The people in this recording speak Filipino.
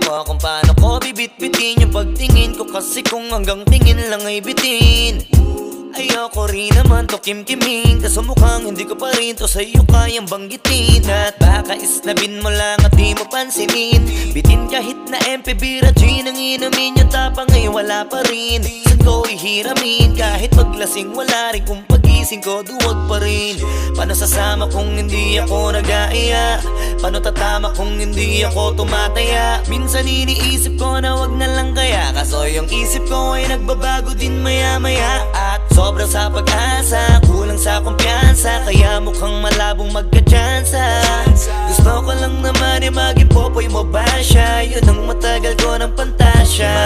mo kung paano ko bibit-bitin yung pagtingin ko, kasi kung hanggang tingin lang ay bitin, ayoko rin naman to kimkimin, kaso mukhang hindi ko pa rin to sa'yo kayang banggitin. At baka isnabin mo lang at di mo pansinin, bitin kahit na MP Bira Gin ang inumin, yung tapang ay wala pa rin. Saan ko ihiramin kahit paglasing, wala rin kung pagising ko duwag pa rin. Paano sasama kung hindi ako nag-aaya? Paano tatama kung hindi ako tumataya? Minsan iniisip ko na wag na lang kaya, kaso yung isip ko ay nagbabago din maya-maya. At sobrang sa pag-asa, kulang sa kumpiyansa, kaya mukhang malabong magka-tsansa. Gusto ko lang naman ay maging popoy mo ba siya? Yun ang matagal ko ng pantasya.